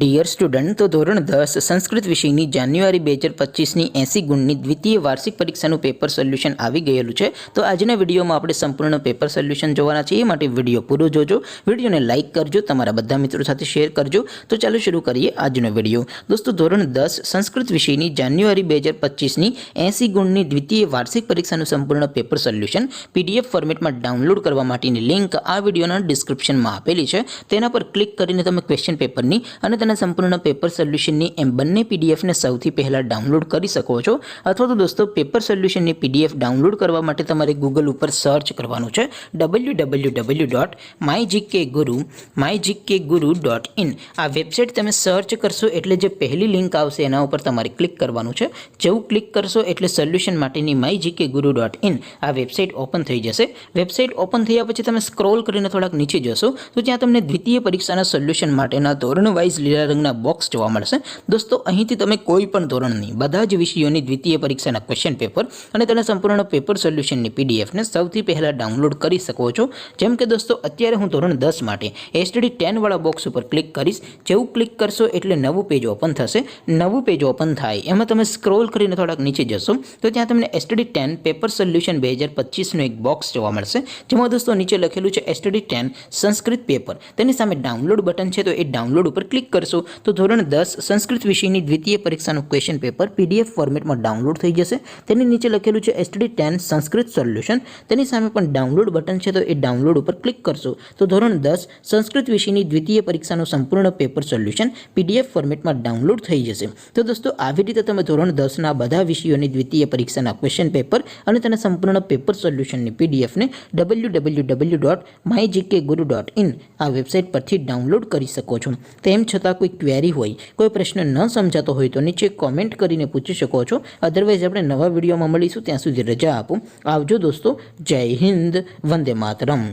Dear student, તો ધોરણ 10 સંસ્કૃત વિષયની જાન્યુઆરી 2025ની 80 ગુણની દ્વિતીય વાર્ષિક પરીક્ષાનું પેપર સોલ્યુશન આવી ગયેલું છે। તો આજના વિડીયોમાં આપણે સંપૂર્ણ પેપર સોલ્યુશન જોવાના છે। એ માટે વિડીયો પૂરો જોજો, વિડીયોને લાઇક કરજો, તમારા બધા મિત્રો સાથે શેર કરજો। તો ચાલો શરૂ કરીએ આજનો વિડીયો। દોસ્તો, ધોરણ 10 સંસ્કૃત વિષયની જાન્યુઆરી 2025ની 80 ગુણની દ્વિતીય વાર્ષિક પરીક્ષાનું સંપૂર્ણ પેપર સોલ્યુશન PDF ફોર્મેટમાં ડાઉનલોડ કરવા માટેની લિંક આ વિડીયોના ડિસ્ક્રિપ્શનમાં આપેલી છે। તેના પર ક્લિક કરીને તમે ક્વેશ્ચન પેપરની અને સંપૂર્ણ પેપર સોલ્યુશનની એમ બંને પીડીએફને સૌથી પહેલા ડાઉનલોડ કરી શકો છો। અથવા તો દોસ્તો, પેપર સોલ્યુશનની પીડીએફ ડાઉનલોડ કરવા માટે તમારે ગૂગલ ઉપર સર્ચ કરવાનું છે www.mygkguru.in। આ વેબસાઇટ તમે સર્ચ કરશો એટલે જે પહેલી લિંક આવશે એના ઉપર તમારે ક્લિક કરવાનું છે। જેવું ક્લિક કરશો એટલે સોલ્યુશન માટેની mygkguru.in આ વેબસાઇટ ઓપન થઈ જશે। વેબસાઇટ ઓપન થયા પછી તમે સ્ક્રોલ કરીને થોડાક નીચે જશો તો ત્યાં તમને દ્વિતીય પરીક્ષાના સોલ્યુશન માટેના ધોરણ વાઇઝ લીલા રંગના બોક્સ જોવા મળશે। દોસ્તો, અહીંથી તમે કોઈ પણ ધોરણની બધા જ વિષયોની દ્વિતીય પરીક્ષાના ક્વેશ્ચન પેપર અને તેના સંપૂર્ણ પેપર સોલ્યુશનની પીડીએફને સૌથી પહેલા ડાઉનલોડ કરી શકો છો। જેમ કે દોસ્તો, અત્યારે હું ધોરણ 10 માટે STD 10 વાળા બોક્સ ઉપર ક્લિક કરીશ। જેવું ક્લિક કરશો એટલે નવું પેજ ઓપન થશે। નવું પેજ ઓપન થાય એમાં તમે સ્ક્રોલ કરીને થોડાક નીચે જશો તો ત્યાં તમને STD 10 પેપર સોલ્યુશન 2025નું એક બોક્સ જોવા મળશે। જેમાં દોસ્તો નીચે લખેલું છે STD 10 સંસ્કૃત પેપર, તેની સામે ડાઉનલોડ બટન છે, તો એ ડાઉનલોડ ઉપર ક્લિક કરશો તો ધોરણ 10 સંસ્કૃત વિષયની દ્વિતીય પરીક્ષાનું ક્વેશ્ચન પેપર PDF ફોર્મેટમાં ડાઉનલોડ થઈ જશે। તેની નીચે લખેલું છે STD 10 સંસ્કૃત સોલ્યુશન, તેની સામે પણ ડાઉનલોડ બટન છે, તો એ ડાઉનલોડ ઉપર ક્લિક કરશો તો ધોરણ 10 સંસ્કૃત વિષયની દ્વિતીય પરીક્ષાનું સંપૂર્ણ પેપર સોલ્યુશન PDF ફોર્મેટમાં ડાઉનલોડ થઈ જશે। તો દોસ્તો, આવી રીતે તમે ધોરણ 10ના બધા વિષયોની દ્વિતીય પરીક્ષાના ક્વેશ્ચન પેપર અને તેના સંપૂર્ણ પેપર સોલ્યુશનની પીડીએફને www.mygkguru.in આ વેબસાઇટ પરથી ડાઉનલોડ કરી શકો છો। તેમ છતાં કોઈ ક્વેરી હોય, કોઈ પ્રશ્ન ન સમજાતો હોય તો નીચે કોમેન્ટ કરીને પૂછી શકો છો। અધરવાઇઝ આપણે નવા વિડીયોમાં મળીશું, ત્યાં સુધી રજા આપો। આવજો દોસ્તો, જય હિન્દ, વંદે માતરમ।